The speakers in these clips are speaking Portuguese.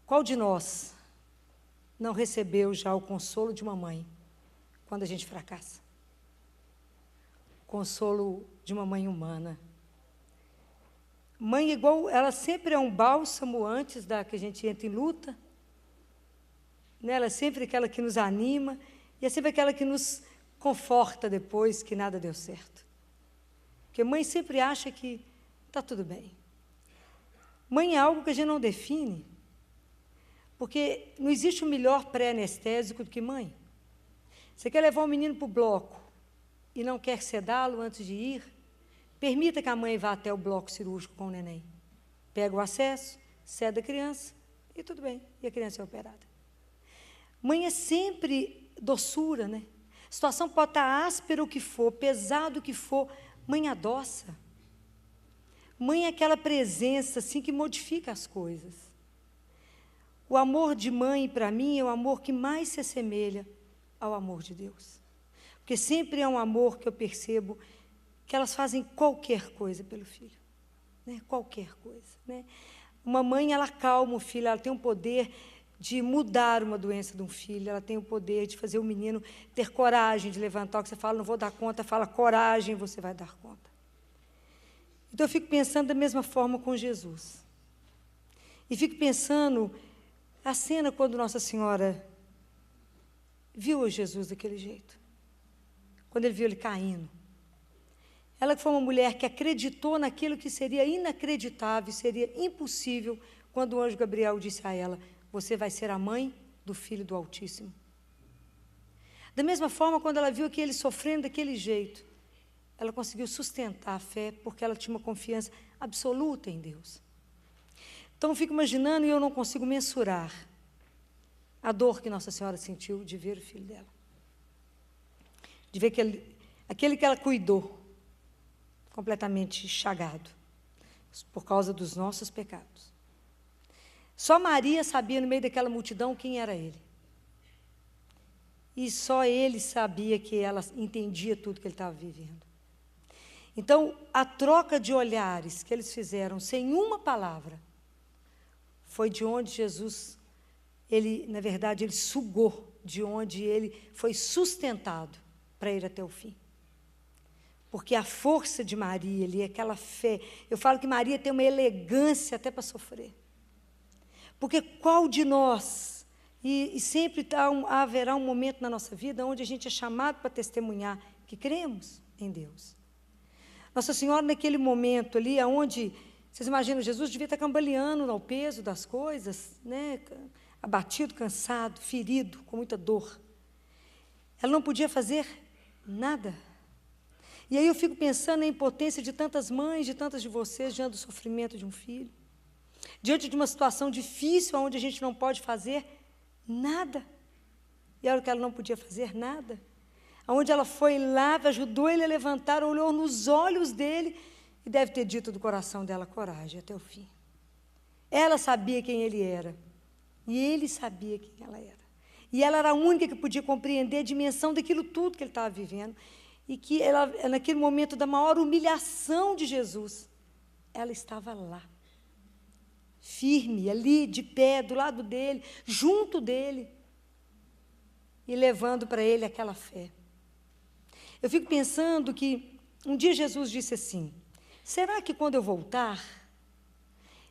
Qual de nós não recebeu já o consolo de uma mãe quando a gente fracassa? Consolo de uma mãe humana. Mãe igual, ela sempre é um bálsamo antes da que a gente entra em luta. Né? Ela é sempre aquela que nos anima e é sempre aquela que nos conforta depois que nada deu certo. Porque mãe sempre acha que está tudo bem. Mãe é algo que a gente não define, porque não existe um melhor pré-anestésico do que mãe. Você quer levar um menino para o bloco e não quer sedá-lo antes de ir, permita que a mãe vá até o bloco cirúrgico com o neném. Pega o acesso, seda a criança e tudo bem, e a criança é operada. Mãe é sempre doçura, né? A situação pode estar áspera o que for, pesado o que for, mãe adoça. Mãe é aquela presença assim que modifica as coisas. O amor de mãe, para mim, é o amor que mais se assemelha ao amor de Deus. Porque sempre é um amor que eu percebo que elas fazem qualquer coisa pelo filho. Né? Qualquer coisa. Né? Uma mãe, ela acalma o filho, ela tem o poder de mudar uma doença de um filho, ela tem o poder de fazer o menino ter coragem de levantar o que você fala, não vou dar conta, fala coragem, você vai dar conta. Então, eu fico pensando da mesma forma com Jesus. E fico pensando a cena quando Nossa Senhora viu Jesus daquele jeito. Quando ele viu ele caindo. Ela que foi uma mulher que acreditou naquilo que seria inacreditável, seria impossível, quando o anjo Gabriel disse a ela, você vai ser a mãe do Filho do Altíssimo. Da mesma forma, quando ela viu aquele sofrendo daquele jeito, ela conseguiu sustentar a fé, porque ela tinha uma confiança absoluta em Deus. Então, eu fico imaginando e eu não consigo mensurar a dor que Nossa Senhora sentiu de ver o filho dela. De ver aquele que ela cuidou, completamente chagado, por causa dos nossos pecados. Só Maria sabia, no meio daquela multidão, quem era ele. E só ele sabia que ela entendia tudo que ele estava vivendo. Então, a troca de olhares que eles fizeram, sem uma palavra, foi de onde Jesus, na verdade, ele sugou, de onde ele foi sustentado para ir até o fim. Porque a força de Maria ali, aquela fé, eu falo que Maria tem uma elegância até para sofrer. Porque qual de nós, e sempre haverá um momento na nossa vida onde a gente é chamado para testemunhar que cremos em Deus. Nossa Senhora, naquele momento ali, onde, vocês imaginam, Jesus devia estar cambaleando ao peso das coisas, né? Abatido, cansado, ferido, com muita dor. Ela não podia fazer nada. E aí eu fico pensando na impotência de tantas mães, de tantas de vocês, diante do sofrimento de um filho. Diante de uma situação difícil, onde a gente não pode fazer nada. E era o que ela não podia fazer nada. Onde ela foi lá, ajudou ele a levantar, olhou nos olhos dele e deve ter dito do coração dela, coragem até o fim. Ela sabia quem ele era. E ele sabia quem ela era. E ela era a única que podia compreender a dimensão daquilo tudo que ele estava vivendo. E que ela, naquele momento da maior humilhação de Jesus, ela estava lá. Firme, ali, de pé, do lado dele, junto dele. E levando para ele aquela fé. Eu fico pensando que um dia Jesus disse assim, será que quando eu voltar,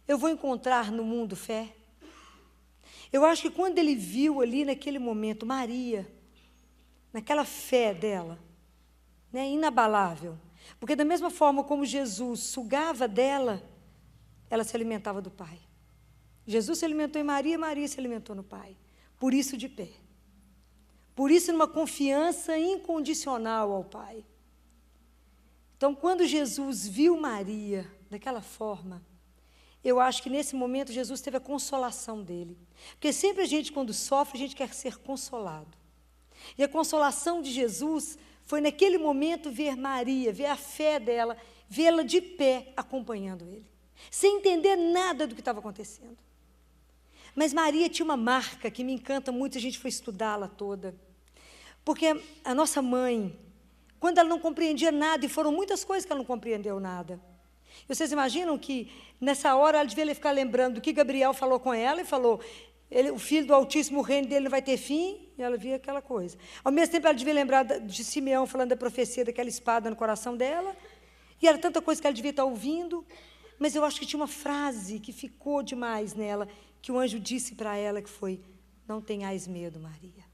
eu vou encontrar no mundo fé? Eu acho que quando ele viu ali naquele momento Maria, naquela fé dela, né, inabalável, porque da mesma forma como Jesus sugava dela, ela se alimentava do Pai. Jesus se alimentou em Maria, Maria se alimentou no Pai. Por isso de pé. Por isso numa confiança incondicional ao Pai. Então, quando Jesus viu Maria daquela forma, eu acho que nesse momento Jesus teve a consolação dele. Porque sempre a gente, quando sofre, a gente quer ser consolado. E a consolação de Jesus foi naquele momento ver Maria, ver a fé dela, vê-la de pé acompanhando ele. Sem entender nada do que estava acontecendo. Mas Maria tinha uma marca que me encanta muito, se a gente for estudá-la toda. Porque a nossa mãe, quando ela não compreendia nada, e foram muitas coisas que ela não compreendeu nada, E vocês imaginam que, nessa hora, ela devia ficar lembrando do que Gabriel falou com ela e falou, o filho do Altíssimo, o reino dele não vai ter fim, e ela via aquela coisa. Ao mesmo tempo, ela devia lembrar de Simeão falando da profecia daquela espada no coração dela, e era tanta coisa que ela devia estar ouvindo, mas eu acho que tinha uma frase que ficou demais nela, que o anjo disse para ela, que foi, não tenhais medo, Maria.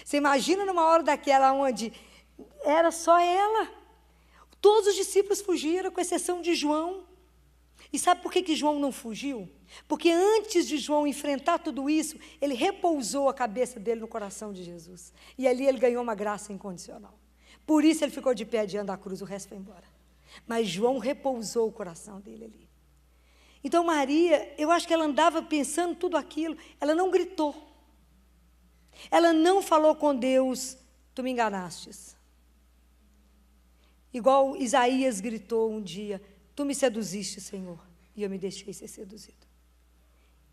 Você imagina numa hora daquela onde era só ela, todos os discípulos fugiram, com exceção de João. E sabe por que João não fugiu? Porque antes de João enfrentar tudo isso, ele repousou a cabeça dele no coração de Jesus. E ali ele ganhou uma graça incondicional. Por isso ele ficou de pé diante da cruz, o resto foi embora. Mas João repousou o coração dele ali. Então Maria, eu acho que ela andava pensando tudo aquilo, ela não gritou. Ela não falou com Deus, tu me enganastes. Igual Isaías gritou um dia, tu me seduziste, Senhor, e eu me deixei ser seduzido.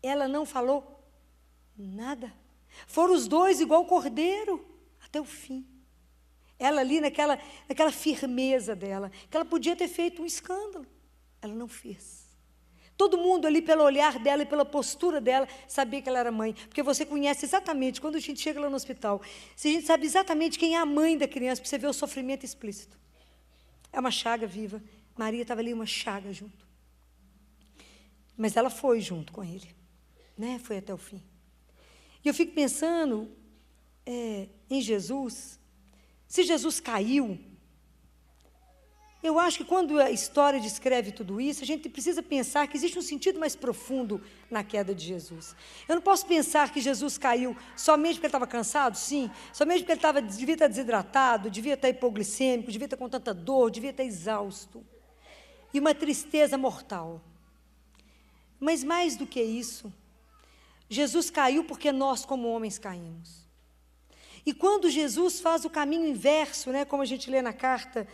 Ela não falou nada. Foram os dois igual cordeiro, até o fim. Ela ali naquela firmeza dela, que ela podia ter feito um escândalo. Ela não fez. Todo mundo ali, pelo olhar dela e pela postura dela, sabia que ela era mãe. Porque você conhece exatamente, quando a gente chega lá no hospital, se a gente sabe exatamente quem é a mãe da criança, para você ver o sofrimento explícito. É uma chaga viva. Maria estava ali, uma chaga junto. Mas ela foi junto com ele. Né? Foi até o fim. E eu fico pensando em Jesus. Se Jesus caiu, eu acho que quando a história descreve tudo isso, a gente precisa pensar que existe um sentido mais profundo na queda de Jesus. Eu não posso pensar que Jesus caiu somente porque ele estava cansado, sim, somente porque ele devia estar desidratado, devia estar hipoglicêmico, devia estar com tanta dor, devia estar exausto. E uma tristeza mortal. Mas mais do que isso, Jesus caiu porque nós, como homens, caímos. E quando Jesus faz o caminho inverso, né, como a gente lê na carta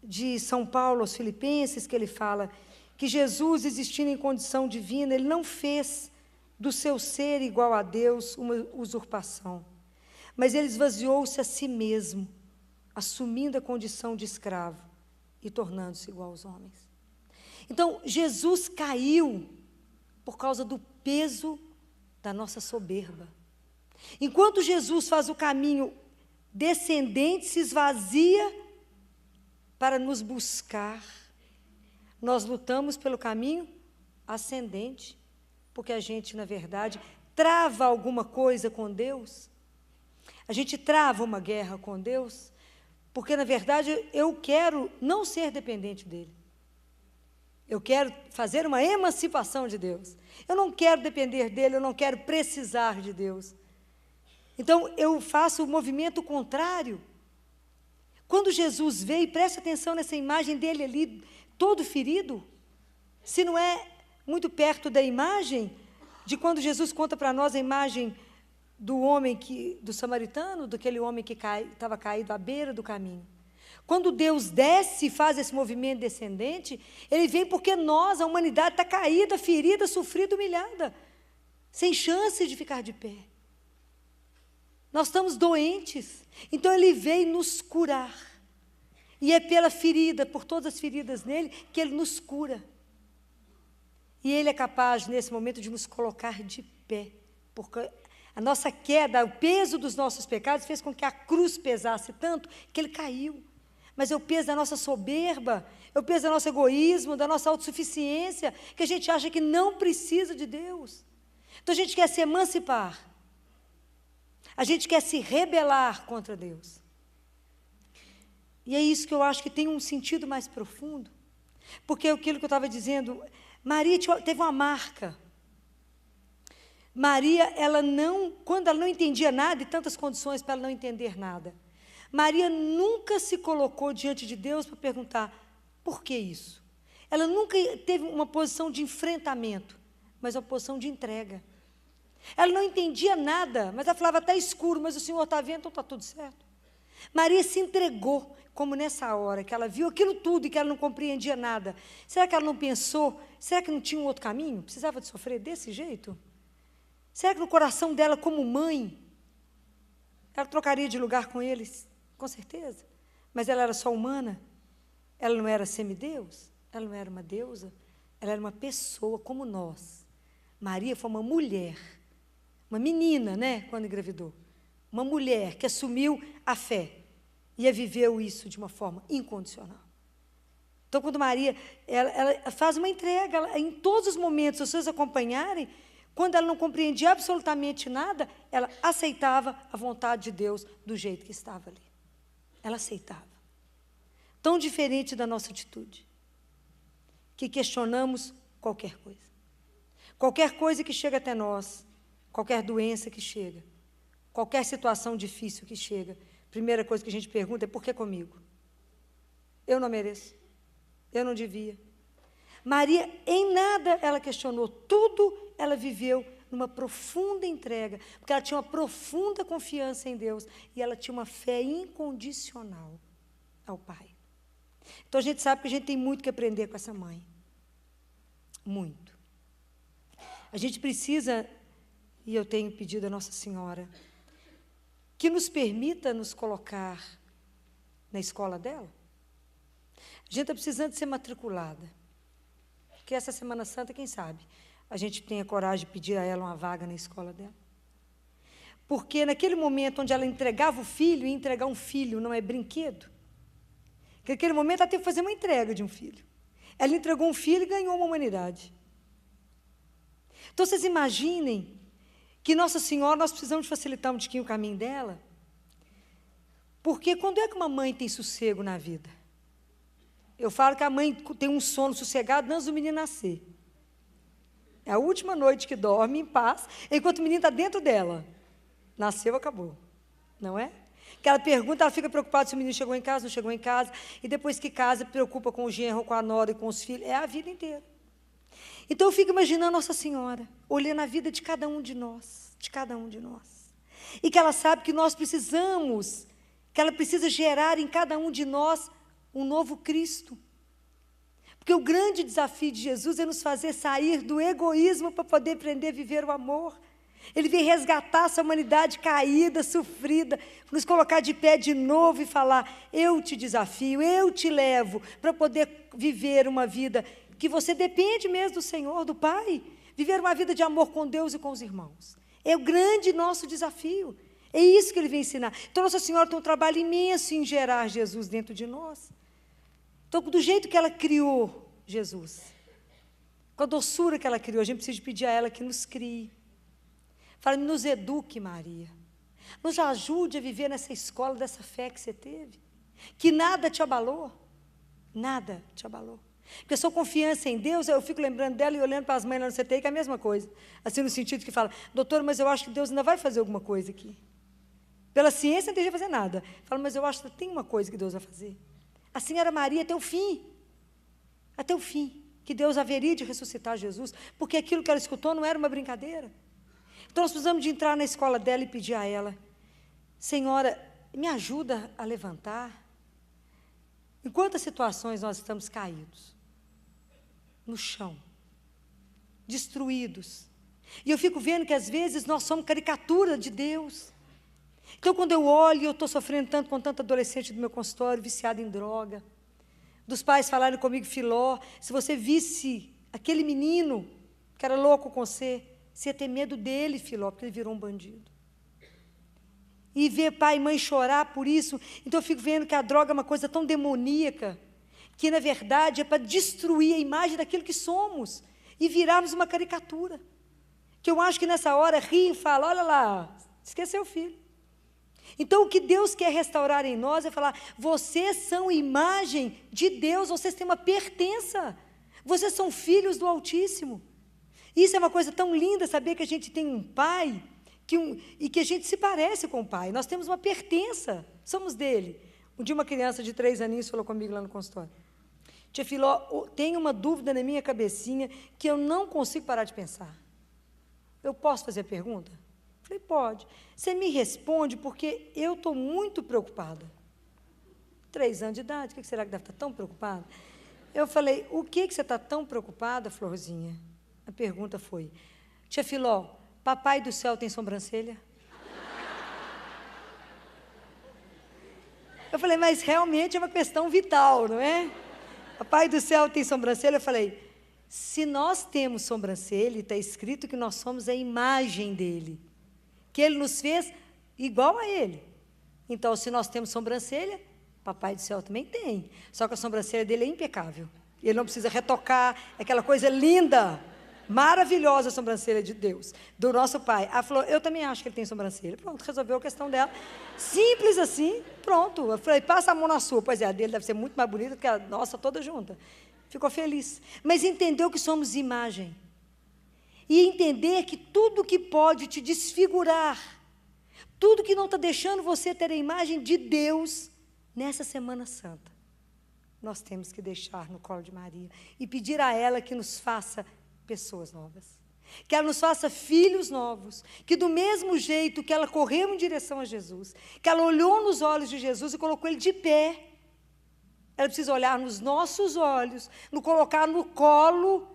de São Paulo aos Filipenses, que ele fala que Jesus, existindo em condição divina, ele não fez do seu ser igual a Deus uma usurpação, mas ele esvaziou-se a si mesmo, assumindo a condição de escravo e tornando-se igual aos homens. Então, Jesus caiu por causa do peso da nossa soberba. Enquanto Jesus faz o caminho descendente, se esvazia para nos buscar, nós lutamos pelo caminho ascendente, porque a gente, na verdade, trava alguma coisa com Deus, a gente trava uma guerra com Deus, porque, na verdade, eu quero não ser dependente dEle. Eu quero fazer uma emancipação de Deus. Eu não quero depender dEle, eu não quero precisar de Deus. Então, eu faço o movimento contrário. Quando Jesus veio, preste atenção nessa imagem dele ali, todo ferido, se não é muito perto da imagem de quando Jesus conta para nós a imagem do homem do samaritano, daquele homem que estava caído à beira do caminho. Quando Deus desce e faz esse movimento descendente, ele vem porque nós, a humanidade, está caída, ferida, sofrida, humilhada, sem chance de ficar de pé. Nós estamos doentes, então ele veio nos curar. E é pela ferida, por todas as feridas nele, que ele nos cura. E ele é capaz, nesse momento, de nos colocar de pé, porque a nossa queda, o peso dos nossos pecados, fez com que a cruz pesasse tanto que ele caiu. Mas é o peso da nossa soberba, é o peso do nosso egoísmo, da nossa autossuficiência, que a gente acha que não precisa de Deus. Então a gente quer se emancipar. A gente quer se rebelar contra Deus. E é isso que eu acho que tem um sentido mais profundo. Porque aquilo que eu estava dizendo, Maria teve uma marca. Maria, quando ela não entendia nada, e tantas condições para ela não entender nada, Maria nunca se colocou diante de Deus para perguntar, por que isso? Ela nunca teve uma posição de enfrentamento, mas uma posição de entrega. Ela não entendia nada, mas ela falava, está escuro, mas o Senhor está vendo, então está tudo certo. Maria se entregou, como nessa hora, que ela viu aquilo tudo e que ela não compreendia nada. Será que ela não pensou, será que não tinha um outro caminho? Precisava de sofrer desse jeito? Será que no coração dela, como mãe, ela trocaria de lugar com eles? Com certeza. Mas ela era só humana? Ela não era semideus? Ela não era uma deusa, ela era uma pessoa como nós. Maria foi uma mulher, uma menina, né, quando engravidou. Uma mulher que assumiu a fé e viveu isso de uma forma incondicional. Então, quando Maria, ela faz uma entrega, em todos os momentos, se vocês acompanharem, quando ela não compreendia absolutamente nada, ela aceitava a vontade de Deus do jeito que estava ali. Ela aceitava. Tão diferente da nossa atitude, que questionamos qualquer coisa. Qualquer coisa que chega até nós, qualquer doença que chega, qualquer situação difícil que chega, primeira coisa que a gente pergunta é: por que comigo? Eu não mereço, eu não devia. Maria, em nada ela questionou, tudo ela viveu numa profunda entrega, porque ela tinha uma profunda confiança em Deus e ela tinha uma fé incondicional ao Pai. Então, a gente sabe que a gente tem muito que aprender com essa mãe. Muito. A gente precisa, e eu tenho pedido a Nossa Senhora, que nos permita nos colocar na escola dela. A gente está precisando de ser matriculada. Porque essa Semana Santa, quem sabe, a gente tenha coragem de pedir a ela uma vaga na escola dela. Porque naquele momento onde ela entregava o filho, e entregar um filho não é brinquedo, que naquele momento ela teve que fazer uma entrega de um filho. Ela entregou um filho e ganhou uma humanidade. Então, vocês imaginem que Nossa Senhora, nós precisamos facilitar um tiquinho o caminho dela, porque quando é que uma mãe tem sossego na vida? Eu falo que a mãe tem um sono sossegado antes do menino nascer. É a última noite que dorme em paz, enquanto o menino está dentro dela. Nasceu, acabou. Não é? Que ela pergunta, ela fica preocupada se o menino chegou em casa, não chegou em casa, e depois que casa, preocupa com o genro, com a nora e com os filhos. É a vida inteira. Então, eu fico imaginando Nossa Senhora, olhando a vida de cada um de nós, e que ela sabe que nós precisamos, que ela precisa gerar em cada um de nós um novo Cristo. Porque o grande desafio de Jesus é nos fazer sair do egoísmo para poder aprender a viver o amor. Ele veio resgatar essa humanidade caída, sofrida, nos colocar de pé de novo e falar: eu te desafio, eu te levo para poder viver uma vida que você depende mesmo do Senhor, do Pai, viver uma vida de amor com Deus e com os irmãos. É o grande nosso desafio. É isso que ele vem ensinar. Então, Nossa Senhora tem um trabalho imenso em gerar Jesus dentro de nós. Então, do jeito que ela criou Jesus, com a doçura que ela criou, a gente precisa pedir a ela que nos crie. Fala: nos eduque, Maria. Nos ajude a viver nessa escola dessa fé que você teve. Que nada te abalou. Nada te abalou. Porque a sua confiança em Deus, eu fico lembrando dela e olhando para as mães lá no CTI, que é a mesma coisa. Assim, no sentido que fala: doutora, mas eu acho que Deus ainda vai fazer alguma coisa aqui. Pela ciência não deixa fazer nada. Fala: mas eu acho que tem uma coisa que Deus vai fazer. Assim era Maria até o fim. Até o fim. Que Deus haveria de ressuscitar Jesus, porque aquilo que ela escutou não era uma brincadeira. Então, nós precisamos de entrar na escola dela e pedir a ela: Senhora, me ajuda a levantar. Em quantas situações nós estamos caídos? No chão. Destruídos. E eu fico vendo que, às vezes, nós somos caricatura de Deus. Então, quando eu olho e eu estou sofrendo tanto com tanto adolescente do meu consultório, viciado em droga, dos pais falarem comigo: Filó, se você visse aquele menino que era louco com você ia ter medo dele, Filó, porque ele virou um bandido. E ver pai e mãe chorar por isso. Então, eu fico vendo que a droga é uma coisa tão demoníaca, que, na verdade, é para destruir a imagem daquilo que somos e virarmos uma caricatura. Que eu acho que, nessa hora, ri e fala: olha lá, esqueceu o filho. Então, o que Deus quer restaurar em nós é falar: vocês são imagem de Deus, vocês têm uma pertença, vocês são filhos do Altíssimo. Isso é uma coisa tão linda, saber que a gente tem um pai e que a gente se parece com o pai. Nós temos uma pertença, somos dele. Um dia uma criança de 3 aninhos falou comigo lá no consultório: tia Filó, tem uma dúvida na minha cabecinha que eu não consigo parar de pensar. Eu posso fazer a pergunta? Falei: pode. Você me responde, porque eu estou muito preocupada. 3 anos de idade, o que será que deve estar tão preocupada? Eu falei: o que você está tão preocupada, Florzinha? A pergunta foi: tia Filó, papai do céu tem sobrancelha? Eu falei: mas realmente é uma questão vital, não é? Papai do céu tem sobrancelha? Eu falei, se nós temos sobrancelha, está escrito que nós somos a imagem dele, que ele nos fez igual a ele. Então, se nós temos sobrancelha, papai do céu também tem. Só que a sobrancelha dele é impecável. Ele não precisa retocar, é aquela coisa linda, maravilhosa a sobrancelha de Deus, do nosso pai. Ela falou, eu também acho que ele tem sobrancelha. Pronto, resolveu a questão dela. Simples assim, pronto. Eu falei, passa a mão na sua. Pois é, a dele deve ser muito mais bonita do que a nossa toda junta. Ficou feliz. Mas entendeu que somos imagem. E entender que tudo que pode te desfigurar, tudo que não está deixando você ter a imagem de Deus, nessa Semana Santa, nós temos que deixar no colo de Maria e pedir a ela que nos faça pessoas novas, que ela nos faça filhos novos, que do mesmo jeito que ela correu em direção a Jesus, que ela olhou nos olhos de Jesus e colocou ele de pé, ela precisa olhar nos nossos olhos, nos colocar no colo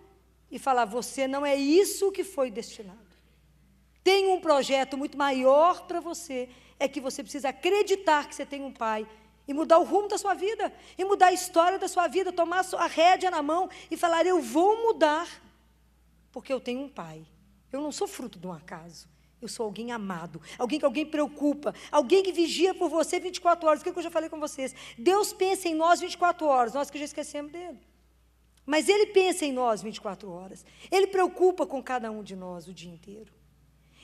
e falar, você não é isso que foi destinado. Tem um projeto muito maior para você, é que você precisa acreditar que você tem um pai e mudar o rumo da sua vida, e mudar a história da sua vida, tomar a rédea na mão e falar, eu vou mudar, porque eu tenho um pai. Eu não sou fruto de um acaso. Eu sou alguém amado, alguém que alguém preocupa, alguém que vigia por você 24 horas. Aquilo que eu já falei com vocês. Deus pensa em nós 24 horas, nós que já esquecemos dele. Mas Ele pensa em nós 24 horas. Ele preocupa com cada um de nós o dia inteiro.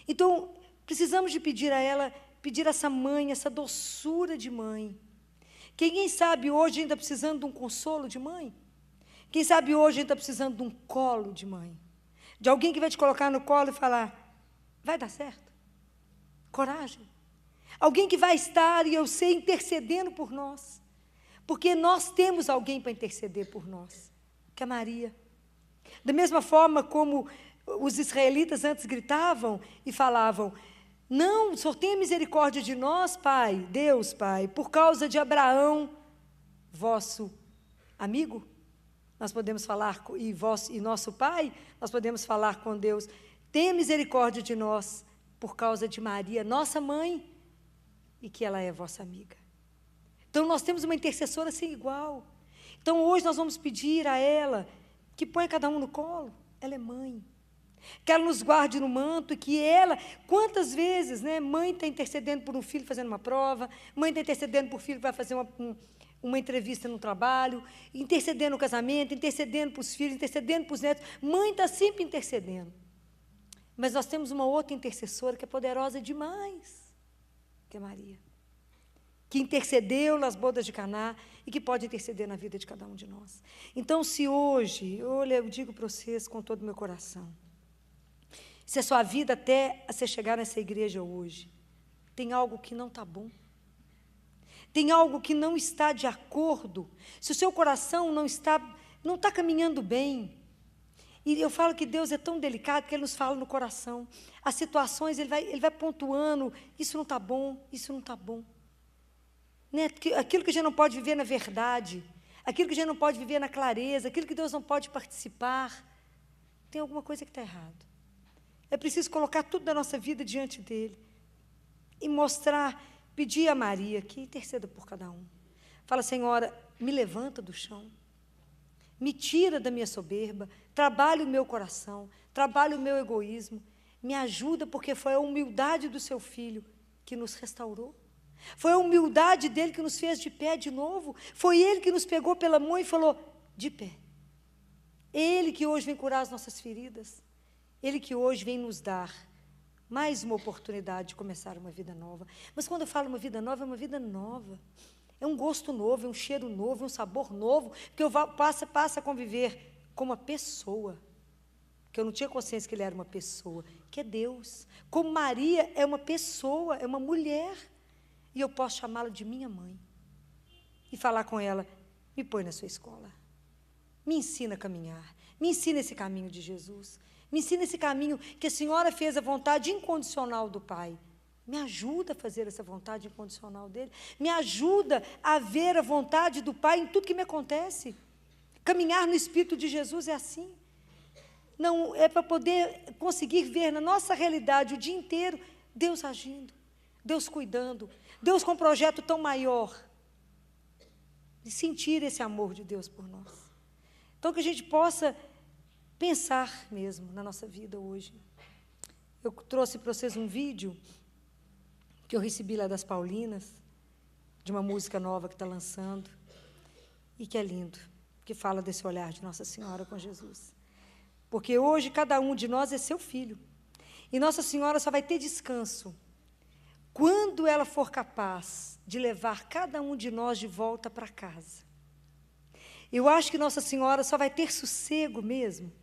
Então, precisamos de pedir a ela, pedir essa mãe, essa doçura de mãe. Quem sabe hoje ainda precisando de um consolo de mãe? Quem sabe hoje ainda precisando de um colo de mãe? De alguém que vai te colocar no colo e falar, vai dar certo? Coragem. Alguém que vai estar, e eu sei, intercedendo por nós. Porque nós temos alguém para interceder por nós, que é Maria. Da mesma forma como os israelitas antes gritavam e falavam, não, o Senhor tenha misericórdia de nós, Pai, Deus, Pai, por causa de Abraão, vosso amigo. Nós podemos falar, e nosso Pai, nós podemos falar com Deus, tenha misericórdia de nós, por causa de Maria, nossa mãe, e que ela é vossa amiga. Então, nós temos uma intercessora sem igual. Então, hoje nós vamos pedir a ela, que ponha cada um no colo, ela é mãe. Que ela nos guarde no manto, e que ela, quantas vezes, né, mãe está intercedendo por um filho fazendo uma prova, mãe está intercedendo por um filho que vai fazer uma entrevista no trabalho, intercedendo no casamento, intercedendo para os filhos, intercedendo para os netos, mãe está sempre intercedendo. Mas nós temos uma outra intercessora que é poderosa demais, que é Maria, que intercedeu nas bodas de Caná e que pode interceder na vida de cada um de nós. Então, se hoje, olha, eu digo para vocês com todo o meu coração, se a sua vida até você chegar nessa igreja hoje, tem algo que não está bom, tem algo que não está de acordo, se o seu coração não está caminhando bem, e eu falo que Deus é tão delicado que Ele nos fala no coração, as situações Ele vai pontuando, isso não está bom, isso não está bom, né? Aquilo que a gente não pode viver na verdade, aquilo que a gente não pode viver na clareza, aquilo que Deus não pode participar, tem alguma coisa que está errado. É preciso colocar tudo da nossa vida diante dEle e mostrar, pedir a Maria que interceda por cada um. Fala, Senhora, me levanta do chão, me tira da minha soberba, trabalha o meu coração, trabalha o meu egoísmo, me ajuda, porque foi a humildade do seu Filho que nos restaurou. Foi a humildade dele que nos fez de pé de novo. Foi ele que nos pegou pela mão e falou, de pé. Ele que hoje vem curar as nossas feridas. Ele que hoje vem nos dar mais uma oportunidade de começar uma vida nova. Mas quando eu falo uma vida nova, é uma vida nova. É um gosto novo, é um cheiro novo, é um sabor novo, porque eu passo a conviver com uma pessoa, que eu não tinha consciência que ele era uma pessoa, que é Deus. Como Maria é uma pessoa, é uma mulher, e eu posso chamá-la de minha mãe, e falar com ela, me põe na sua escola, me ensina a caminhar, me ensina esse caminho de Jesus, me ensina esse caminho que a senhora fez a vontade incondicional do Pai. Me ajuda a fazer essa vontade incondicional dele. Me ajuda a ver a vontade do Pai em tudo que me acontece. Caminhar no Espírito de Jesus é assim. Não é para poder conseguir ver na nossa realidade o dia inteiro Deus agindo, Deus cuidando, Deus com um projeto tão maior. E sentir esse amor de Deus por nós. Então, que a gente possa pensar mesmo na nossa vida hoje. Eu trouxe para vocês um vídeo que eu recebi lá das Paulinas, de uma música nova que está lançando, e que é lindo, que fala desse olhar de Nossa Senhora com Jesus. Porque hoje cada um de nós é seu filho, e Nossa Senhora só vai ter descanso quando ela for capaz de levar cada um de nós de volta para casa. Eu acho que Nossa Senhora só vai ter sossego mesmo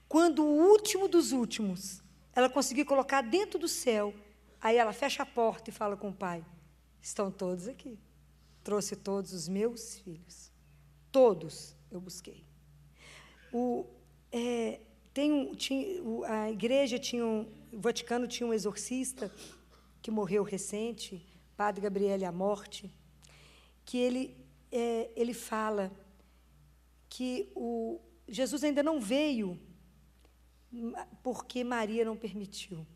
quando o último dos últimos ela conseguir colocar dentro do céu. Aí ela fecha a porta e fala com o Pai: estão todos aqui. Trouxe todos os meus filhos. Todos eu busquei. A igreja o Vaticano tinha um exorcista que morreu recente, Padre Gabriele Amorti, que ele fala que Jesus ainda não veio porque Maria não permitiu,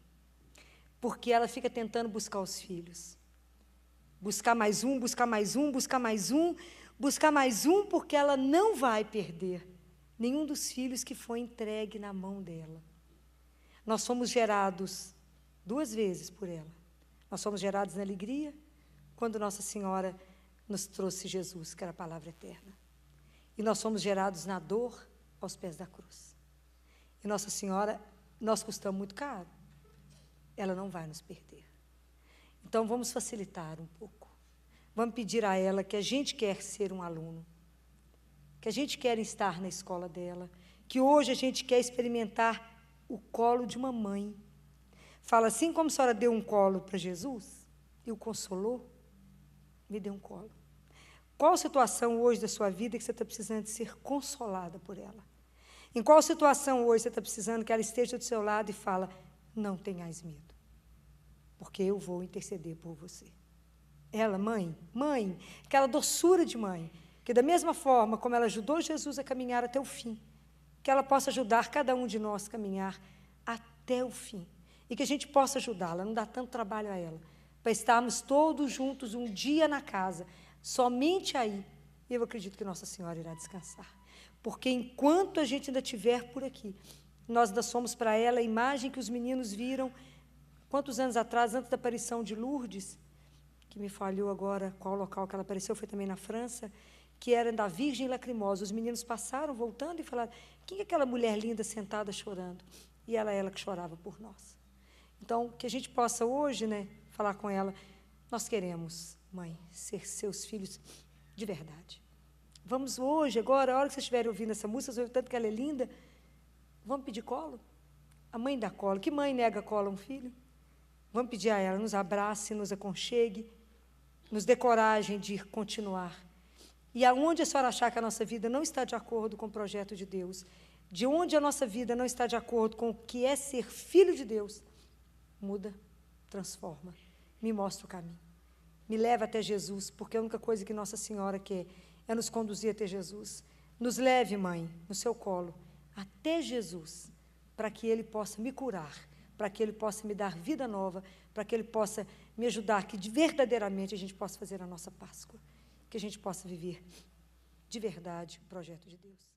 porque ela fica tentando buscar os filhos, buscar mais um, buscar mais um, buscar mais um, buscar mais um, porque ela não vai perder nenhum dos filhos que foi entregue na mão dela. Nós somos gerados 2 vezes por ela. Nós somos gerados na alegria, quando Nossa Senhora nos trouxe Jesus, que era a palavra eterna. E nós somos gerados na dor, aos pés da cruz. E Nossa Senhora, nós custamos muito caro. Ela não vai nos perder. Então, vamos facilitar um pouco. Vamos pedir a ela que a gente quer ser um aluno, que a gente quer estar na escola dela, que hoje a gente quer experimentar o colo de uma mãe. Fala, assim como a senhora deu um colo para Jesus e o consolou, me dê um colo. Qual situação hoje da sua vida que você está precisando de ser consolada por ela? Em qual situação hoje você está precisando que ela esteja do seu lado e fala: não tenhais medo, porque eu vou interceder por você. Ela, mãe, aquela doçura de mãe, que da mesma forma como ela ajudou Jesus a caminhar até o fim, que ela possa ajudar cada um de nós a caminhar até o fim, e que a gente possa ajudá-la, não dá tanto trabalho a ela, para estarmos todos juntos um dia na casa, somente aí, eu acredito que Nossa Senhora irá descansar, porque enquanto a gente ainda estiver por aqui, nós ainda somos para ela a imagem que os meninos viram, quantos anos atrás, antes da aparição de Lourdes, que me falhou agora qual local que ela apareceu, foi também na França, que era da Virgem Lacrimosa. Os meninos passaram, voltando, e falaram: quem é aquela mulher linda sentada chorando? E ela que chorava por nós. Então, que a gente possa hoje, falar com ela: nós queremos, mãe, ser seus filhos de verdade. Vamos hoje, agora, a hora que vocês estiverem ouvindo essa música, vocês ouviram tanto que ela é linda, vamos pedir colo? A mãe dá colo. Que mãe nega colo a um filho? Vamos pedir a ela, nos abrace, nos aconchegue, nos dê coragem de continuar. E aonde a senhora achar que a nossa vida não está de acordo com o projeto de Deus, de onde a nossa vida não está de acordo com o que é ser filho de Deus, muda, transforma, me mostra o caminho. Me leva até Jesus, porque a única coisa que Nossa Senhora quer é nos conduzir até Jesus. Nos leve, mãe, no seu colo, até Jesus, para que Ele possa me curar, para que Ele possa me dar vida nova, para que Ele possa me ajudar, que verdadeiramente a gente possa fazer a nossa Páscoa, que a gente possa viver de verdade o projeto de Deus.